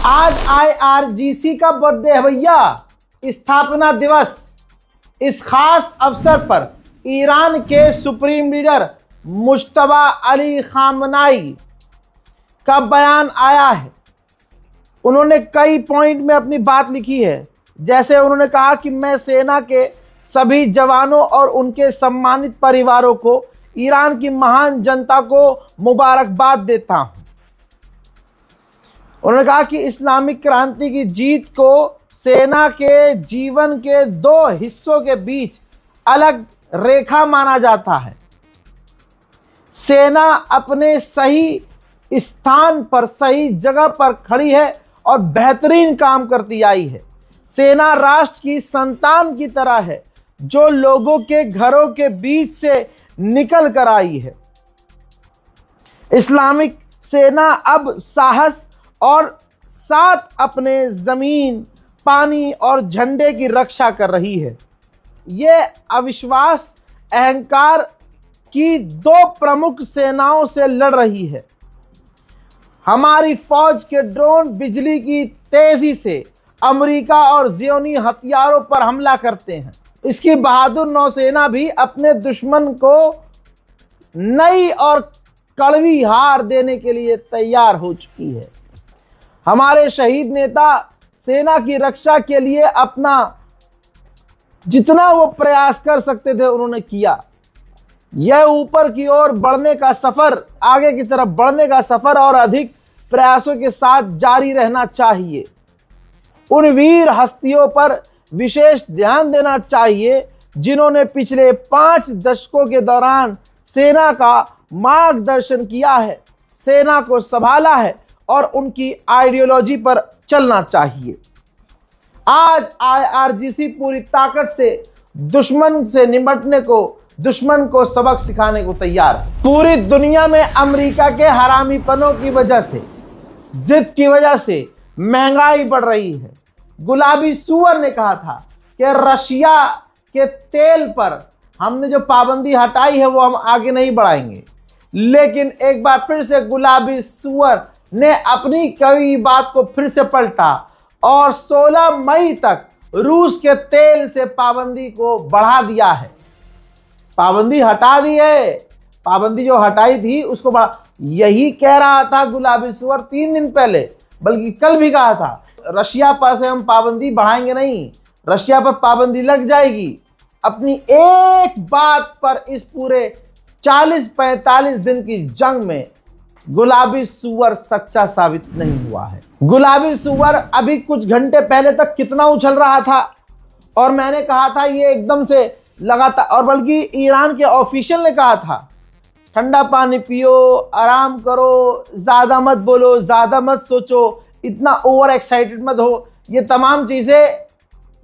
आज IRGC का birthday है भैया, स्थापना दिवस। इस खास अवसर पर ईरान के supreme leader Mujtaba Ali Khamenei का बयान आया है। उन्होंने कई पॉइंट में अपनी बात लिखी है। जैसे उन्होंने कहा कि मैं सेना के सभी जवानों और उनके सम्मानित परिवारों को, ईरान की महान जनता को मुबारकबाद देता हूं। उन्होंने कहा कि इस्लामिक क्रांति की जीत को सेना के जीवन के दो हिस्सों के बीच अलग रेखा माना जाता है। सेना अपने सही स्थान पर, सही जगह पर खड़ी है और बेहतरीन काम करती आई है। सेना राष्ट्र की संतान की तरह है जो लोगों के घरों के बीच से निकल कर आई है। इस्लामिक सेना अब साहस और साथ अपने जमीन, पानी और झंडे की रक्षा कर रही है। ये अविश्वास, अहंकार की दो प्रमुख सेनाओं से लड़ रही है। हमारी फौज के ड्रोन बिजली की तेजी से अमेरिका और ज़ियोनी हथियारों पर हमला करते हैं। इसकी बहादुर नौसेना भी अपने दुश्मन को नई और कड़वी हार देने के लिए तैयार हो चुकी है। हमारे शहीद नेता सेना की रक्षा के लिए अपना जितना वो प्रयास कर सकते थे उन्होंने किया। यह ऊपर की ओर बढ़ने का सफर, आगे की तरफ बढ़ने का सफर और अधिक प्रयासों के साथ जारी रहना चाहिए। उन वीर हस्तियों पर विशेष ध्यान देना चाहिए जिन्होंने पिछले 5 दशकों के दौरान सेना का मार्गदर्शन किया है, सेना को संभाला है और उनकी आइडियोलॉजी पर चलना चाहिए। आज IRGC पूरी ताकत से दुश्मन से निपटने को, दुश्मन को सबक सिखाने को तैयार है। पूरी दुनिया में अमेरिका के हरामीपनों की वजह से, जिद की वजह से महंगाई बढ़ रही है। गुलाबी सुअर ने कहा था कि रशिया के तेल पर हमने जो पाबंदी हटाई है वो हम आगे नहीं बढ़ाएंगे। लेकिन एक बार फिर से गुलाबी सुअर ने अपनी कई बात को फिर से पलटा और 16 मई तक रूस के तेल से पाबंदी को बढ़ा दिया है। पाबंदी हटा दी है, पाबंदी जो हटाई थी उसको बढ़ा। यही कह रहा था गुलाबी सुअर 3 दिन पहले, बल्कि कल भी कहा था रशिया पर से हम पाबंदी बढ़ाएंगे नहीं, रशिया पर पाबंदी लग जाएगी। अपनी एक बात पर इस पूरे 40-45 दिन की जंग में गुलाबी सुअर सच्चा साबित नहीं हुआ है। गुलाबी सुअर अभी कुछ घंटे पहले तक कितना उछल रहा था और मैंने कहा था ये एकदम से लगातार, और बल्कि ईरान के ऑफिशियल ने कहा था ठंडा पानी पियो, आराम करो, ज़्यादा मत बोलो, ज़्यादा मत सोचो, इतना ओवर एक्साइटेड मत हो। ये तमाम चीज़ें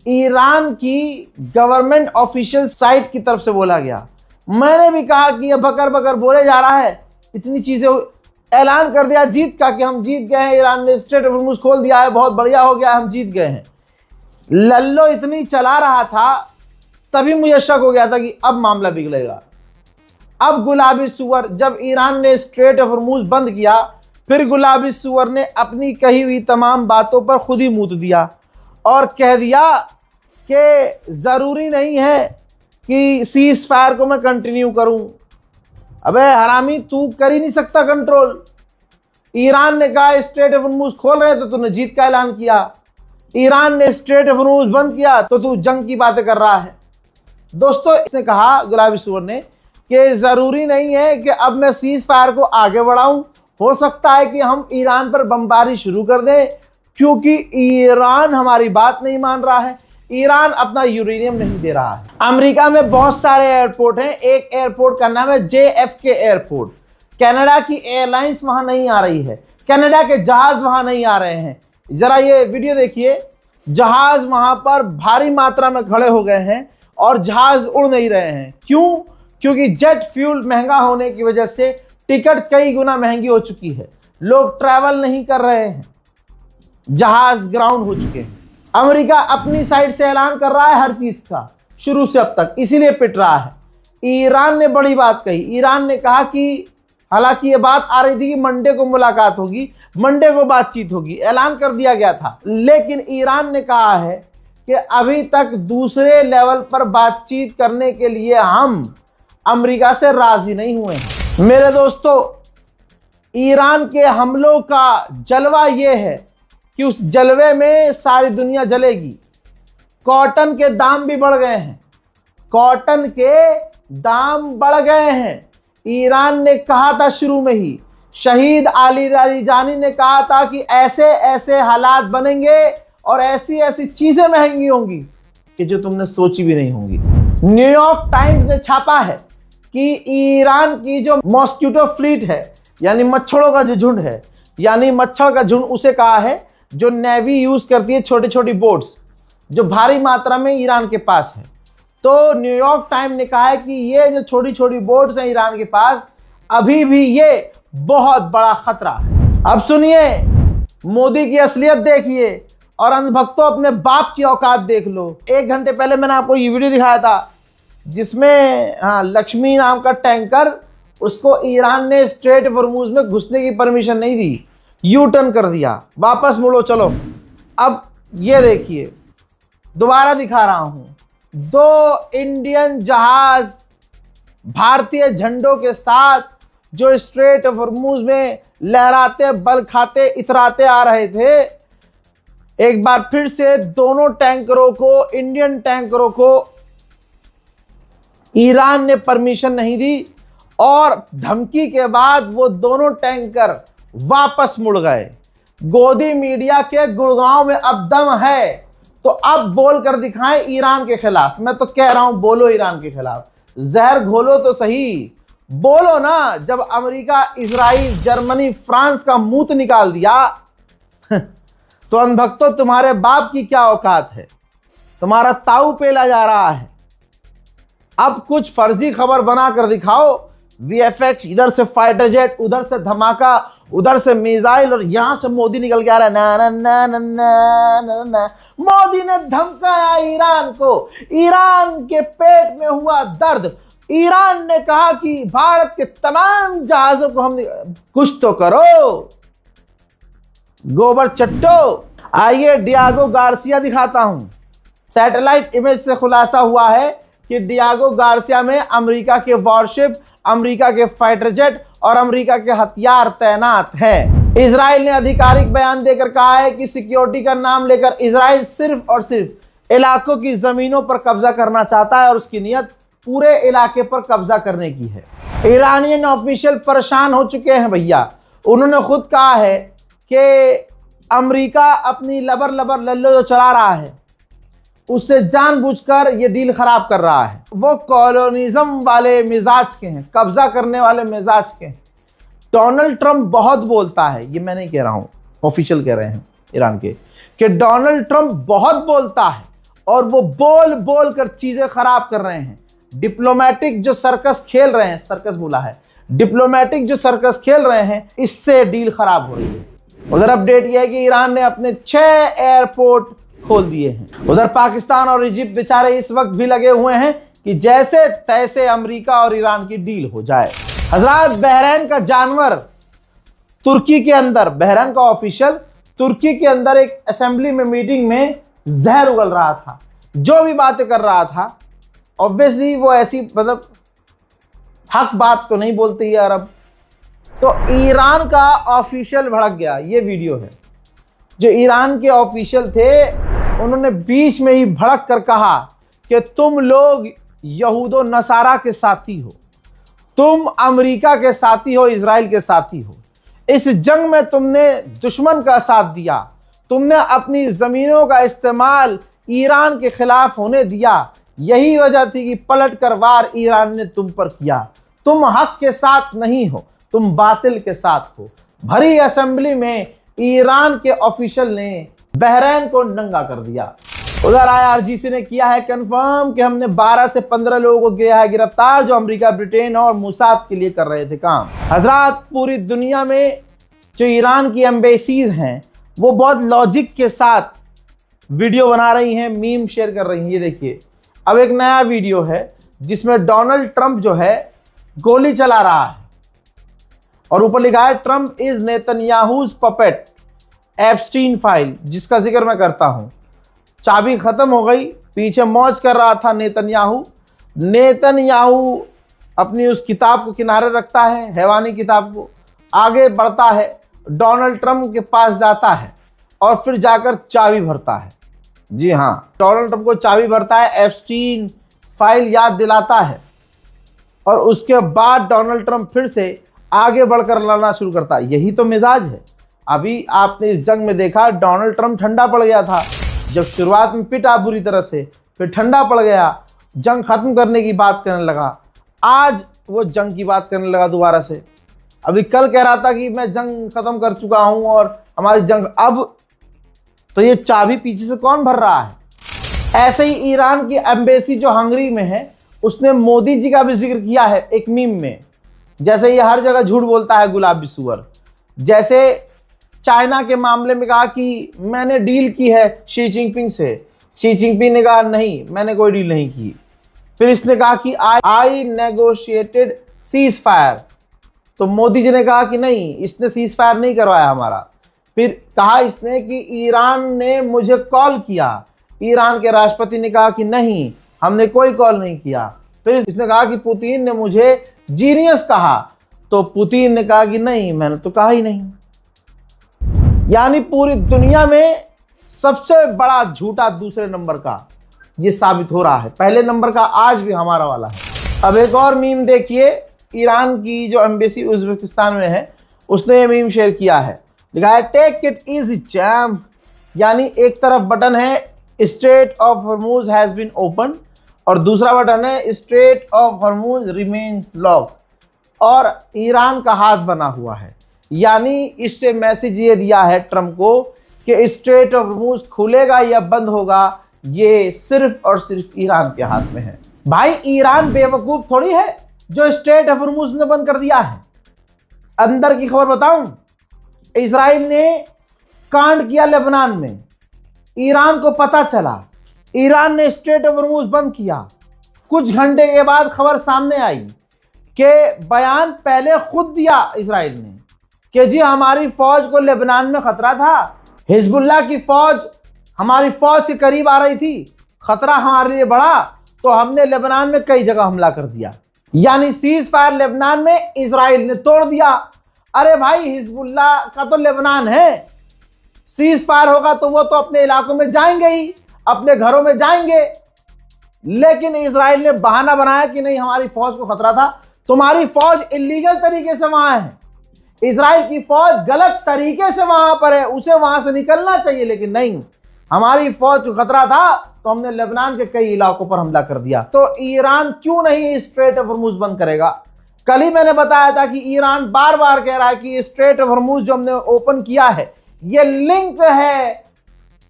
ईरान की गवर्नमेंट ऑफिशियल साइट की तरफ से बोला गया। मैंने भी कहा कि ये बकर बकर बोले जा रहा है, इतनी चीज़ें। ऐलान कर दिया जीत का कि हम जीत गए हैं, ईरान ने स्ट्रेट ऑफ हॉर्मुज़ खोल दिया है, बहुत बढ़िया हो गया, हम जीत गए हैं। लल्लो इतनी चला रहा था, तभी मुझे शक हो गया था कि अब मामला बिगड़ेगा। अब गुलाबी सुअर, जब ईरान ने स्ट्रेट ऑफ हॉर्मुज़ बंद किया, फिर गुलाबी सुअर ने अपनी कही हुई तमाम बातों पर खुद ही मूत दिया और कह दिया कि ज़रूरी नहीं है कि सीज फायर को मैं कंटिन्यू करूं। अबे हरामी, तू कर ही नहीं सकता कंट्रोल। ईरान ने कहा स्ट्रेट ऑफ हॉर्मुज़ खोल रहे तो तूने जीत का ऐलान किया, ईरान ने स्ट्रेट ऑफ हॉर्मुज़ बंद किया तो तू जंग की बातें कर रहा है। दोस्तों, इसने कहा गुलाबी सुअर ने कि ज़रूरी नहीं है कि अब मैं सीज फायर को आगे बढ़ाऊं, हो सकता है कि हम ईरान पर बमबारी शुरू कर दें क्योंकि ईरान हमारी बात नहीं मान रहा है, ईरान अपना यूरेनियम नहीं दे रहा है। अमेरिका में बहुत सारे एयरपोर्ट हैं, एक एयरपोर्ट का नाम है JFK एयरपोर्ट। कनाडा की एयरलाइंस वहां नहीं आ रही है, कनाडा के जहाज वहां नहीं आ रहे हैं। जरा ये वीडियो देखिए, जहाज वहां पर भारी मात्रा में खड़े हो गए हैं और जहाज उड़ नहीं रहे हैं। क्यों? क्योंकि जेट फ्यूल महंगा होने की वजह से टिकट कई गुना महंगी हो चुकी है, लोग ट्रैवल नहीं कर रहे हैं, जहाज ग्राउंड हो चुके हैं। अमेरिका अपनी साइड से ऐलान कर रहा है हर चीज का, शुरू से अब तक, इसीलिए पिट रहा है। ईरान ने बड़ी बात कही। ईरान ने कहा कि हालांकि ये बात आ रही थी कि मंडे को मुलाकात होगी, मंडे को बातचीत होगी, ऐलान कर दिया गया था। लेकिन ईरान ने कहा है कि अभी तक दूसरे लेवल पर बातचीत करने के लिए हम अमेरिका से राजी नहीं हुए हैं। मेरे दोस्तों, ईरान के हमलों का जलवा यह है कि उस जलवे में सारी दुनिया जलेगी। कॉटन के दाम भी बढ़ गए हैं, कॉटन के दाम बढ़ गए हैं। ईरान ने कहा था शुरू में ही, शहीद अली लारीजानी ने कहा था कि ऐसे ऐसे हालात बनेंगे और ऐसी ऐसी चीजें महंगी होंगी कि जो तुमने सोची भी नहीं होंगी। न्यूयॉर्क टाइम्स ने छापा है कि ईरान की जो मॉस्किटो फ्लीट है, यानी मच्छरों का जो झुंड है, यानी मच्छर का झुंड उसे कहा है, जो नेवी यूज करती है, छोटी छोटी बोट्स जो भारी मात्रा में ईरान के पास है। तो न्यूयॉर्क टाइम ने कहा है कि ये जो छोटी छोटी बोट्स हैं ईरान के पास, अभी भी ये बहुत बड़ा खतरा है। अब सुनिए, मोदी की असलियत देखिए और अंधभक्तों अपने बाप की औकात देख लो। 1 घंटे पहले मैंने आपको ये वीडियो दिखाया था जिसमें लक्ष्मी नाम का टैंकर, उसको ईरान ने स्ट्रेट ऑफ हॉर्मुज में घुसने की परमिशन नहीं दी, यू टर्न कर दिया, वापस मुड़ो चलो। अब ये देखिए, दोबारा दिखा रहा हूं, 2 इंडियन जहाज भारतीय झंडों के साथ जो स्ट्रेट ऑफ हॉर्मुज में लहराते, बल खाते, इतराते आ रहे थे, एक बार फिर से दोनों टैंकरों को, इंडियन टैंकरों को ईरान ने परमिशन नहीं दी और धमकी के बाद वो दोनों टैंकर वापस मुड़ गए। गोदी मीडिया के गुड़गांव में अब दम है, तो अब बोल कर दिखाएं ईरान के खिलाफ। मैं तो कह रहा हूं, बोलो ईरान के खिलाफ, जहर घोलो तो सही, बोलो ना। जब अमेरिका, इजराइल, जर्मनी, फ्रांस का मूत निकाल दिया तो अनभक्तों, तुम्हारे बाप की क्या औकात है? तुम्हारा ताऊ पेला जा रहा है। अब कुछ फर्जी खबर बना कर दिखाओ, वीएफएक्स, इधर से फाइटर जेट, उधर से धमाका, उधर से मिसाइल, और यहां से मोदी निकल के आ रहा है, ना ना ना ना ना ना ना। मोदी ने धमकाया ईरान को, ईरान के पेट में हुआ दर्द। ईरान ने कहा कि भारत के तमाम जहाजों को हम, कुछ तो करो गोबर चट्टो। आइए डियागो गार्सिया दिखाता हूं। सैटेलाइट इमेज से खुलासा हुआ है कि डियागो गार्सिया में अमेरिका के वॉरशिप, अमेरिका के फाइटर जेट और अमेरिका के हथियार तैनात हैं। इजराइल ने आधिकारिक बयान देकर कहा है कि सिक्योरिटी का नाम लेकर इजराइल सिर्फ और सिर्फ इलाकों की जमीनों पर कब्जा करना चाहता है और उसकी नीयत पूरे इलाके पर कब्जा करने की है। ईरानियन ऑफिशियल परेशान हो चुके हैं भैया। उन्होंने खुद कहा है कि अमेरिका अपनी लबर लबर लल्लो जो चला रहा है, उससे जानबूझकर ये डील खराब कर रहा है। वो कॉलोनिज्म वाले मिजाज के हैं, कब्जा करने वाले मिजाज के हैं। डोनाल्ड ट्रंप बहुत बोलता है, ये मैं नहीं कह रहा हूं, ऑफिशियल कह रहे हैं ईरान के, कि डोनाल्ड ट्रंप बहुत बोलता है और वो बोल बोल कर चीजें खराब कर रहे हैं। डिप्लोमेटिक जो सर्कस खेल रहे हैं, सर्कस बोला है, डिप्लोमेटिक जो सर्कस खेल रहे हैं, इससे डील खराब हो रही है। उधर अपडेट यह है कि ईरान ने अपने 6 एयरपोर्ट खोल दिए हैं। उधर पाकिस्तान और इजिप्ट बेचारे इस वक्त भी लगे हुए हैं कि जैसे तैसे अमेरिका और ईरान की डील हो जाए। हजरात, बहरीन का जानवर तुर्की के अंदर, बहरीन का ऑफिशियल तुर्की के अंदर एक असेंबली में, मीटिंग में जहर उगल रहा था। जो भी बातें कर रहा था, ऑब्वियसली वो ऐसी, मतलब हक बात तो नहीं बोलती है अरब। तो ईरान का ऑफिशियल भड़क गया। ये वीडियो है, जो ईरान के ऑफिशियल थे, उन्होंने बीच में ही भड़क कर कहा कि तुम लोग यहूदो नसारा के साथी हो, तुम अमेरिका के साथी हो, इजराइल के साथी हो। इस जंग में तुमने दुश्मन का साथ दिया, तुमने अपनी जमीनों का इस्तेमाल ईरान के खिलाफ होने दिया। यही वजह थी कि पलट कर वार ईरान ने तुम पर किया। तुम हक के साथ नहीं हो, तुम बातिल के साथ हो। भरी असेंबली में ईरान के ऑफिशियल ने बहरीन को नंगा कर दिया। उधर आईआरजीसी ने किया है कंफर्म कि हमने 12 से 15 लोगों को किया है गिरफ्तार, जो अमेरिका, ब्रिटेन और मोसाद के लिए कर रहे थे काम। हजरात, पूरी दुनिया में जो ईरान की एम्बेसीज हैं, वो बहुत लॉजिक के साथ वीडियो बना रही हैं, मीम शेयर कर रही हैं। ये देखिए, अब एक नया वीडियो है जिसमें डोनाल्ड ट्रंप जो है गोली चला रहा है। और ऊपर लिखा है Trump is Netanyahu's puppet, Epstein file, जिसका जिक्र मैं करता हूं। चाबी खत्म हो गई, पीछे मौज कर रहा था नेतन्याहू अपनी उस किताब को किनारे रखता है, हैवानी किताब को, आगे बढ़ता है, डोनाल्ड ट्रंप के पास जाता है और फिर जाकर चाबी भरता है। जी हाँ, डोनाल्ड ट्रंप को चाबी भरता है, एप्स्टीन फाइल याद दिलाता है और उसके बाद डोनाल्ड ट्रंप फिर से आगे बढ़कर लड़ना शुरू करता है। यही तो मिजाज है। अभी आपने इस जंग में देखा, डोनाल्ड ट्रंप ठंडा पड़ गया था, जब शुरुआत में पिटा बुरी तरह से, फिर ठंडा पड़ गया, जंग खत्म करने की बात करने लगा, आज वो जंग की बात करने लगा दोबारा से। अभी कल कह रहा था कि मैं जंग खत्म कर चुका हूं और हमारी जंग अब, तो ये चाबी पीछे से कौन भर रहा है? ऐसे ही ईरान की एम्बेसी जो हंगरी में है, उसने मोदी जी का भी जिक्र किया है एक मीम में। जैसे ये हर जगह झूठ बोलता है गुलाबी सुअर, जैसे चाइना के मामले में कहा कि मैंने डील की है शी जिनपिंग से, शी जिनपिंग ने कहा नहीं मैंने कोई डील नहीं की। फिर इसने कहा कि आई नेगोशिएटेड सीज फायर, तो मोदी जी ने कहा कि नहीं इसने सीज फायर नहीं करवाया हमारा। फिर कहा इसने कि ईरान ने मुझे कॉल किया, ईरान के राष्ट्रपति ने कहा कि नहीं हमने कोई कॉल नहीं किया। फिर इसने कहा कि पुतिन ने मुझे जीनियस कहा, तो पुतिन ने कहा कि नहीं मैंने तो कहा ही नहीं। यानी पूरी दुनिया में सबसे बड़ा झूठा दूसरे नंबर का ये साबित हो रहा है। पहले नंबर का आज भी हमारा वाला है। अब एक और मीम देखिए, ईरान की जो एम्बेसी उज्बेकिस्तान में है उसने ये मीम शेयर किया है, लिखा है टेक इट इजी चैम्प, यानी एक तरफ बटन है strait of Hormuz has been open और दूसरा बटन है strait of Hormuz remains lock, और ईरान का हाथ बना हुआ है। यानी इससे मैसेज ये दिया है ट्रंप को कि स्ट्रेट ऑफ हॉर्मुज खुलेगा या बंद होगा, ये सिर्फ और सिर्फ ईरान के हाथ में है। भाई ईरान बेवकूफ थोड़ी है जो स्ट्रेट ऑफ हॉर्मुज ने बंद कर दिया है। अंदर की खबर बताऊं, इजराइल ने कांड किया लेबनान में, ईरान को पता चला, ईरान ने स्ट्रेट ऑफ हॉर्मुज बंद किया। कुछ घंटे के बाद खबर सामने आई कि बयान पहले खुद दिया इजराइल ने कि जी हमारी फौज को लेबनान में खतरा था, हिजबुल्लाह की फौज हमारी फौज के करीब आ रही थी, खतरा हमारे लिए बढ़ा तो हमने लेबनान में कई जगह हमला कर दिया। यानी सीज फायर लेबनान में इजराइल ने तोड़ दिया। अरे भाई हिजबुल्लाह का तो लेबनान है, सीज फायर होगा तो वो तो अपने इलाकों में जाएंगे ही, अपने घरों में जाएंगे। लेकिन इजराइल ने बहाना बनाया कि नहीं हमारी फौज को खतरा था। तुम्हारी फौज इलीगल तरीके से वहां है, इजराइल की फौज गलत तरीके से वहां पर है, उसे वहां से निकलना चाहिए, लेकिन नहीं, हमारी फौज को खतरा था तो हमने लेबनान के कई इलाकों पर हमला कर दिया। तो ईरान क्यों नहीं स्ट्रेट ऑफ हॉर्मुज बंद करेगा? कल ही मैंने बताया था कि ईरान बार बार कह रहा है कि स्ट्रेट ऑफ हॉर्मुज जो हमने ओपन किया है ये लिंक है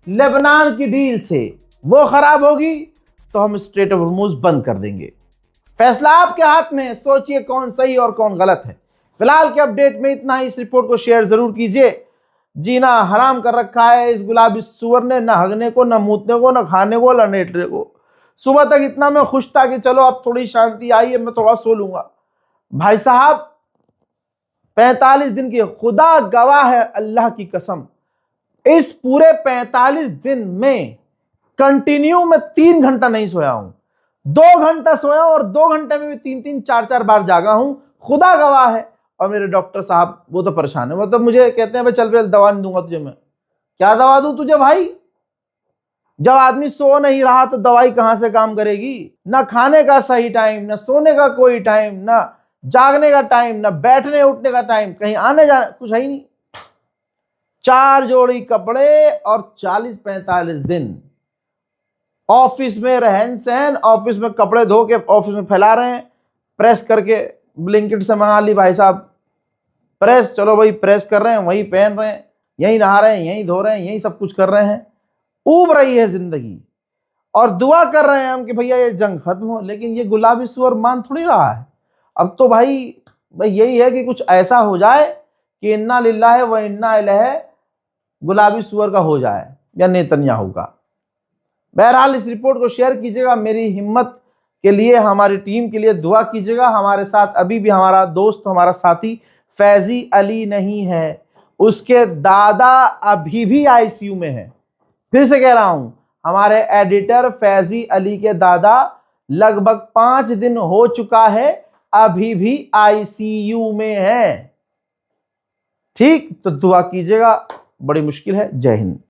लेबनान की डील से, वो खराब होगी तो हम स्ट्रेट ऑफ हॉर्मुज बंद कर देंगे। फैसला आपके हाथ में, सोचिए कौन सही और कौन गलत है। फिलहाल के अपडेट में इतना ही। इस रिपोर्ट को शेयर जरूर कीजिए। जीना हराम कर रखा है इस गुलाबी सुअर ने, न हगने को, न मूतने को, न खाने को, न लेटने को। सुबह तक इतना मैं खुश था कि चलो अब थोड़ी शांति आई है, मैं थोड़ा सो लूंगा। भाई साहब 45 दिन की, खुदा गवाह है अल्लाह की कसम, इस पूरे 45 दिन में कंटिन्यू मैं 3 घंटा नहीं सोया हूं। 2 घंटा सोया और 2 घंटे में भी 3-3 4-4 बार जागा हूं, खुदा गवाह है। और मेरे डॉक्टर साहब वो तो परेशान है, वो तो मुझे कहते हैं भाई चल पे दवा नहीं दूंगा तुझे, मैं क्या दवा दूं तुझे भाई? जब आदमी सो नहीं रहा तो दवाई कहां से काम करेगी? ना खाने का सही टाइम, ना सोने का कोई टाइम, ना जागने का टाइम, ना बैठने उठने का टाइम, कहीं आने जाने कुछ है ही नहीं। 4 जोड़ी कपड़े और 40-45 दिन ऑफिस में रहन सहन, ऑफिस में कपड़े धो के ऑफिस में फैला रहे हैं, प्रेस करके ब्लिंकिट से मंगा ली भाई साहब, प्रेस, चलो भाई प्रेस कर रहे हैं, वहीं पहन रहे हैं, यहीं नहा रहे हैं, यहीं धो रहे हैं, यहीं सब कुछ कर रहे हैं। ऊब रही है जिंदगी और दुआ कर रहे हैं हम कि भैया ये जंग खत्म हो, लेकिन ये गुलाबी सुअर मान थोड़ी रहा है। अब तो भाई यही है कि कुछ ऐसा हो जाए कि इन्ना लिल्लाह व इन्ना इलैहि गुलाबी सुअर का हो जाए या नेतन्याहू का। बहरहाल इस रिपोर्ट को शेयर कीजिएगा, मेरी हिम्मत के लिए, हमारी टीम के लिए दुआ कीजिएगा। हमारे साथ अभी भी हमारा दोस्त, हमारा साथी फैजी अली नहीं है, उसके दादा अभी भी आईसीयू में है। फिर से कह रहा हूं, हमारे एडिटर फैजी अली के दादा लगभग 5 दिन हो चुका है, अभी भी आईसीयू में है। ठीक, तो दुआ कीजिएगा, बड़ी मुश्किल है। जय हिंद।